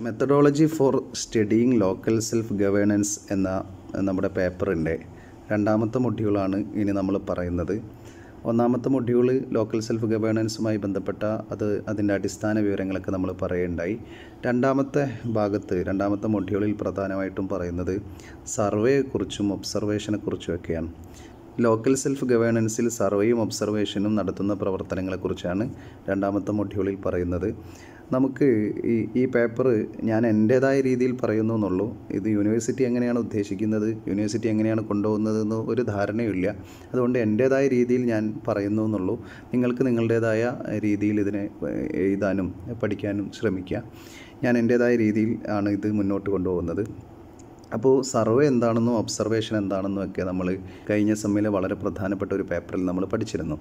Methodology four studying local self governance എന്ന നമ്മുടെ പേപ്പറിൻ്റെ രണ്ടാമത്തെ മൊഡ്യൂളാണ് ഇനി നമ്മൾ പറയുന്നത്. ഒന്നാമത്തെ മൊഡ്യൂൾ ലോക്കൽ സെൽഫ് ഗവേണൻസുമായി ബന്ധപ്പെട്ട അതിൻ്റെ അടിസ്ഥാന വിവരങ്ങളൊക്കെ നമ്മൾ പറയുകയുണ്ടായി. രണ്ടാമത്തെ മൊഡ്യൂളിൽ പ്രധാനമായിട്ടും പറയുന്നത് സർവേയെക്കുറിച്ചും ഒബ്സർവേഷനെക്കുറിച്ചും ഒക്കെയാണ്. ലോക്കൽ സെൽഫ് ഗവേണൻസിൽ സർവേയും ഒബ്സർവേഷനും നടത്തുന്ന പ്രവർത്തനങ്ങളെക്കുറിച്ചാണ് രണ്ടാമത്തെ മൊഡ്യൂളിൽ പറയുന്നത്. നമുക്ക് ഈ പേപ്പർ ഞാൻ എൻ്റേതായ രീതിയിൽ പറയുന്നു എന്നുള്ളൂ. ഇത് യൂണിവേഴ്സിറ്റി എങ്ങനെയാണ് ഉദ്ദേശിക്കുന്നത്, യൂണിവേഴ്സിറ്റി എങ്ങനെയാണ് കൊണ്ടുപോകുന്നതെന്ന് ഒരു ധാരണയുമില്ല. അതുകൊണ്ട് എൻ്റേതായ രീതിയിൽ ഞാൻ പറയുന്നു എന്നുള്ളൂ. നിങ്ങൾക്ക് നിങ്ങളുടേതായ രീതിയിൽ ഇതിനെ എഴുതാനും പഠിക്കാനും ശ്രമിക്കുക. ഞാൻ എൻ്റേതായ രീതിയിൽ ആണ് ഇത് മുന്നോട്ട് കൊണ്ടുപോകുന്നത്. അപ്പോൾ സർവേ എന്താണെന്നും ഒബ്സർവേഷൻ എന്താണെന്നും ഒക്കെ നമ്മൾ കഴിഞ്ഞ സെമ്മിലെ വളരെ പ്രധാനപ്പെട്ട ഒരു പേപ്പറിൽ നമ്മൾ പഠിച്ചിരുന്നു.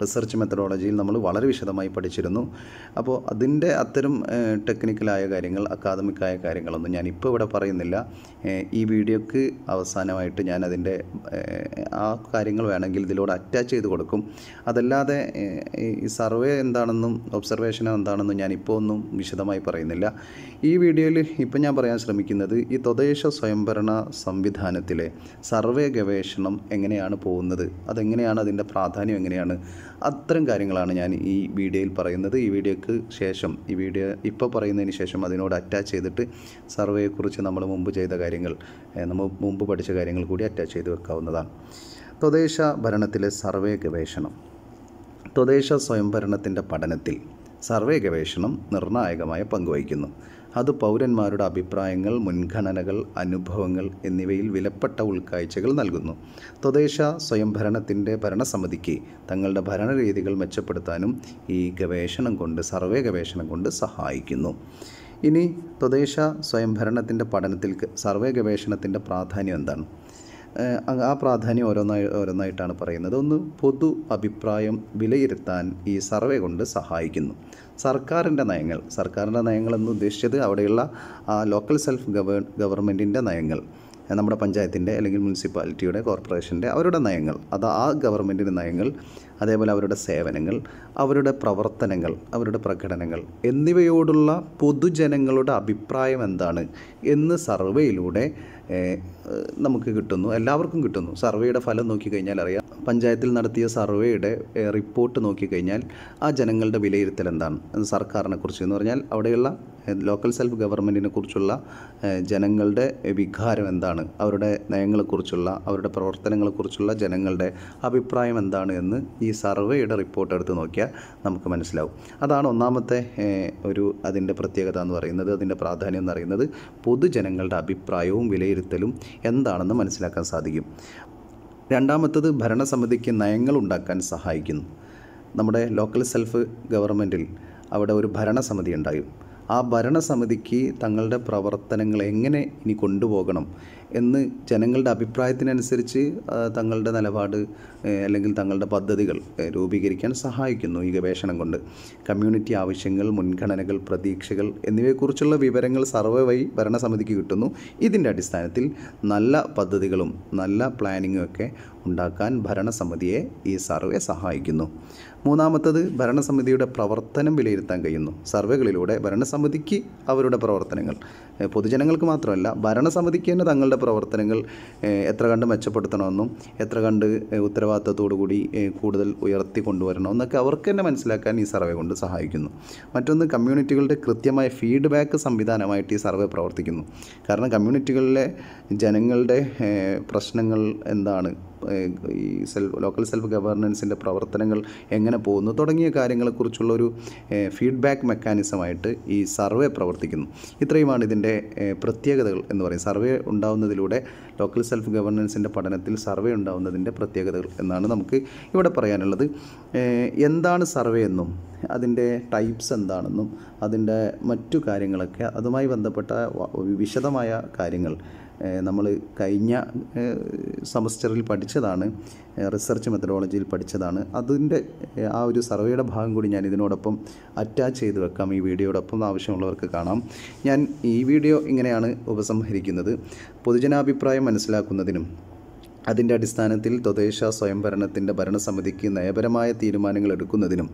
റിസർച്ച് മെത്തഡോളജിയിൽ നമ്മൾ വളരെ വിശദമായി പഠിച്ചിരുന്നു. അപ്പോൾ അതിൻ്റെ അത്തരം ടെക്നിക്കലായ കാര്യങ്ങൾ, അക്കാദമിക്കായ കാര്യങ്ങളൊന്നും ഞാനിപ്പോൾ ഇവിടെ പറയുന്നില്ല. ഈ വീഡിയോക്ക് അവസാനമായിട്ട് ഞാൻ അതിൻ്റെ ആ കാര്യങ്ങൾ വേണമെങ്കിൽ ഇതിലൂടെ അറ്റാച്ച് ചെയ്ത് കൊടുക്കും. അതല്ലാതെ ഈ സർവേ എന്താണെന്നും ഒബ്സർവേഷൻ എന്താണെന്നും ഞാനിപ്പോൾ ഒന്നും വിശദമായി പറയുന്നില്ല. ഈ വീഡിയോയിൽ ഇപ്പം ഞാൻ പറയാൻ ശ്രമിക്കുന്നത് ഈ തദ്ദേശ സ്വയംഭരണ സംവിധാനത്തിലെ സർവേ ഗവേഷണം എങ്ങനെയാണ് പോകുന്നത്, അതെങ്ങനെയാണ്, അതിൻ്റെ പ്രാധാന്യം എങ്ങനെയാണ്, അത്തരം കാര്യങ്ങളാണ് ഞാൻ ഈ വീഡിയോയിൽ പറയുന്നത്. ഈ വീഡിയോക്ക് ശേഷം ഈ വീഡിയോ ഇപ്പോൾ പറയുന്നതിന് ശേഷം അതിനോട് അറ്റാച്ച് ചെയ്തിട്ട് സർവേയെക്കുറിച്ച് നമ്മൾ മുമ്പ് ചെയ്ത കാര്യങ്ങൾ, നമ്മൾ മുമ്പ് പഠിച്ച കാര്യങ്ങൾ കൂടി അറ്റാച്ച് ചെയ്ത് വെക്കാവുന്നതാണ്. തദ്ദേശ ഭരണത്തിലെ സർവേ ഗവേഷണം. തദ്ദേശ സ്വയംഭരണത്തിൻ്റെ പഠനത്തിൽ സർവേ ഗവേഷണം നിർണായകമായ പങ്കുവഹിക്കുന്നു. അത് പൗരന്മാരുടെ അഭിപ്രായങ്ങൾ, മുൻഗണനകൾ, അനുഭവങ്ങൾ എന്നിവയിൽ വിലപ്പെട്ട ഉൾക്കാഴ്ചകൾ നൽകുന്നു. തദ്ദേശ സ്വയംഭരണത്തിൻ്റെ ഭരണസമിതിക്ക് തങ്ങളുടെ ഭരണരീതികൾ മെച്ചപ്പെടുത്താനും ഈ സർവേ ഗവേഷണം കൊണ്ട് സഹായിക്കുന്നു. ഇനി തദ്ദേശ സ്വയംഭരണത്തിൻ്റെ പഠനത്തിൽ സർവേ ഗവേഷണത്തിൻ്റെ പ്രാധാന്യം എന്താണ്? ആ പ്രാധാന്യം ഓരോന്നായിട്ടാണ് പറയുന്നത്. ഒന്ന്, പൊതു അഭിപ്രായം വിലയിരുത്താൻ ഈ സർവേ കൊണ്ട് സഹായിക്കുന്നു. സർക്കാരിൻ്റെ നയങ്ങൾ എന്ന് ഉദ്ദേശിച്ചത് അവിടെയുള്ള ലോക്കൽ സെൽഫ് ഗവൺമെൻറ്റിൻ്റെ നയങ്ങൾ, നമ്മുടെ പഞ്ചായത്തിൻ്റെ അല്ലെങ്കിൽ മുനിസിപ്പാലിറ്റിയുടെ, കോർപ്പറേഷൻ്റെ അവരുടെ നയങ്ങൾ, ആ ഗവൺമെൻറ്റിൻ്റെ നയങ്ങൾ, അതേപോലെ അവരുടെ സേവനങ്ങൾ, അവരുടെ പ്രവർത്തനങ്ങൾ, അവരുടെ പ്രകടനങ്ങൾ എന്നിവയോടുള്ള പൊതുജനങ്ങളുടെ അഭിപ്രായം എന്താണ് എന്ന് സർവേയിലൂടെ നമുക്ക് കിട്ടുന്നു, എല്ലാവർക്കും കിട്ടുന്നു. സർവേയുടെ ഫലം നോക്കിക്കഴിഞ്ഞാൽ അറിയാം. പഞ്ചായത്തിൽ നടത്തിയ സർവേയുടെ റിപ്പോർട്ട് നോക്കിക്കഴിഞ്ഞാൽ ആ ജനങ്ങളുടെ വിലയിരുത്തൽ എന്താണ്, സർക്കാരിനെ കുറിച്ച് എന്ന് പറഞ്ഞാൽ അവിടെയുള്ള ലോക്കൽ സെൽഫ് ഗവൺമെൻറ്റിനെ കുറിച്ചുള്ള ജനങ്ങളുടെ വികാരം എന്താണ്, അവരുടെ നയങ്ങളെക്കുറിച്ചുള്ള, അവരുടെ പ്രവർത്തനങ്ങളെക്കുറിച്ചുള്ള ജനങ്ങളുടെ അഭിപ്രായം എന്താണ് എന്ന് ഈ സർവേയുടെ റിപ്പോർട്ട് എടുത്ത് നോക്കിയാൽ നമുക്ക് മനസ്സിലാവും. അതാണ് ഒന്നാമത്തെ അതിൻ്റെ പ്രത്യേകത എന്ന് പറയുന്നത്, അതിൻ്റെ പ്രാധാന്യം എന്ന് പറയുന്നത് പൊതുജനങ്ങളുടെ അഭിപ്രായവും വിലയിരുത്തലും എന്താണെന്ന് മനസ്സിലാക്കാൻ സാധിക്കും. രണ്ടാമത്തത്, ഭരണസമിതിക്ക് നയങ്ങൾ ഉണ്ടാക്കാൻ സഹായിക്കുന്നു. നമ്മുടെ ലോക്കൽ സെൽഫ് ഗവൺമെൻറ്റിൽ അവിടെ ഒരു ഭരണസമിതി ഉണ്ടാകും. ആ ഭരണസമിതിക്ക് തങ്ങളുടെ പ്രവർത്തനങ്ങൾ എങ്ങനെ ഇനി കൊണ്ടുപോകണം എന്ന് ജനങ്ങളുടെ അഭിപ്രായത്തിനനുസരിച്ച് തങ്ങളുടെ നിലപാട് അല്ലെങ്കിൽ തങ്ങളുടെ പദ്ധതികൾ രൂപീകരിക്കാൻ സഹായിക്കുന്നു ഈ ഗവേഷണം കൊണ്ട്. കമ്മ്യൂണിറ്റി ആവശ്യങ്ങൾ, മുൻഗണനകൾ, പ്രതീക്ഷകൾ എന്നിവയെക്കുറിച്ചുള്ള വിവരങ്ങൾ സർവേ വഴി ഭരണസമിതിക്ക് കിട്ടുന്നു. ഇതിൻ്റെ അടിസ്ഥാനത്തിൽ നല്ല പദ്ധതികളും നല്ല പ്ലാനിങ്ങും ഒക്കെ ഉണ്ടാക്കാൻ ഭരണസമിതിയെ ഈ സർവേ സഹായിക്കുന്നു. മൂന്നാമത്തത്, ഭരണസമിതിയുടെ പ്രവർത്തനം വിലയിരുത്താൻ കഴിയുന്നു. സർവേകളിലൂടെ ഭരണസമിതിക്ക് അവരുടെ പ്രവർത്തനങ്ങൾ, പൊതുജനങ്ങൾക്ക് മാത്രമല്ല ഭരണസമിതിക്ക് തന്നെ തങ്ങളുടെ പ്രവർത്തനങ്ങൾ എത്ര കണ്ട് മെച്ചപ്പെടുത്തണമെന്നും എത്ര കണ്ട് ഉത്തരവാദിത്തത്തോടു കൂടി കൂടുതൽ ഉയർത്തി കൊണ്ടുവരണമെന്നൊക്കെ അവർക്ക് തന്നെ മനസ്സിലാക്കാൻ ഈ സർവേ കൊണ്ട് സഹായിക്കുന്നു. മറ്റൊന്ന്, കമ്മ്യൂണിറ്റികളുടെ കൃത്യമായ ഫീഡ്ബാക്ക് സംവിധാനമായിട്ട് ഈ സർവേ പ്രവർത്തിക്കുന്നു. കാരണം കമ്മ്യൂണിറ്റികളിലെ ജനങ്ങളുടെ പ്രശ്നങ്ങൾ എന്താണ്, ഈ ലോക്കൽ സെൽഫ് ഗവേണൻസിൻ്റെ പ്രവർത്തനങ്ങൾ എങ്ങനെ പോകുന്നു തുടങ്ങിയ കാര്യങ്ങളെക്കുറിച്ചുള്ളൊരു ഫീഡ്ബാക്ക് മെക്കാനിസമായിട്ട് ഈ സർവേ പ്രവർത്തിക്കുന്നു. ഇത്രയുമാണ് ഇതിൻ്റെ പ്രത്യേകതകൾ എന്ന് പറയും. സർവേ ഉണ്ടാവുന്നതിലൂടെ ലോക്കൽ സെൽഫ് ഗവേണൻസിൻ്റെ പഠനത്തിൽ സർവേ ഉണ്ടാവുന്നതിൻ്റെ പ്രത്യേകതകൾ എന്നാണ് നമുക്ക് ഇവിടെ പറയാനുള്ളത്. എന്താണ് സർവേ എന്നും അതിൻ്റെ ടൈപ്സ് എന്താണെന്നും അതിൻ്റെ മറ്റു കാര്യങ്ങളൊക്കെ അതുമായി ബന്ധപ്പെട്ട വിശദമായ കാര്യങ്ങൾ നമ്മൾ കഴിഞ്ഞ സെമസ്റ്ററിൽ പഠിച്ചതാണ്, റിസർച്ച് മെത്തഡോളജിയിൽ പഠിച്ചതാണ്. അതിൻ്റെ ആ ഒരു സർവേയുടെ ഭാഗം കൂടി ഞാൻ ഇതിനോടൊപ്പം അറ്റാച്ച് ചെയ്ത് വെക്കാം. ഈ വീഡിയോടൊപ്പം ആവശ്യമുള്ളവർക്ക് കാണാം. ഞാൻ ഈ വീഡിയോ ഇങ്ങനെയാണ് ഉപസംഹരിക്കുന്നത്. പൊതുജനാഭിപ്രായം മനസ്സിലാക്കുന്നതിനും അതിൻ്റെ അടിസ്ഥാനത്തിൽ തദ്ദേശ സ്വയംഭരണത്തിൻ്റെ ഭരണസമിതിക്ക് നയപരമായ തീരുമാനങ്ങൾ എടുക്കുന്നതിനും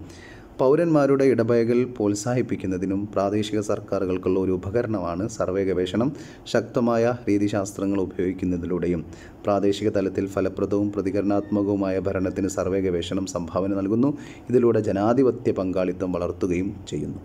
പൗരന്മാരുടെ ഇടപഴകൽ പ്രോത്സാഹിപ്പിക്കുന്നതിനും പ്രാദേശിക സർക്കാരുകൾക്കുള്ള ഒരു ഉപകരണമാണ് സർവേ ഗവേഷണം. ശക്തമായ രീതിശാസ്ത്രങ്ങൾ ഉപയോഗിക്കുന്നതിലൂടെയും പ്രാദേശിക തലത്തിൽ ഫലപ്രദവും പ്രതികരണാത്മകവുമായ ഭരണത്തിന് സർവേ ഗവേഷണം സംഭാവന നൽകുന്നു. ഇതിലൂടെ ജനാധിപത്യ പങ്കാളിത്തം വളർത്തുകയും ചെയ്യുന്നു.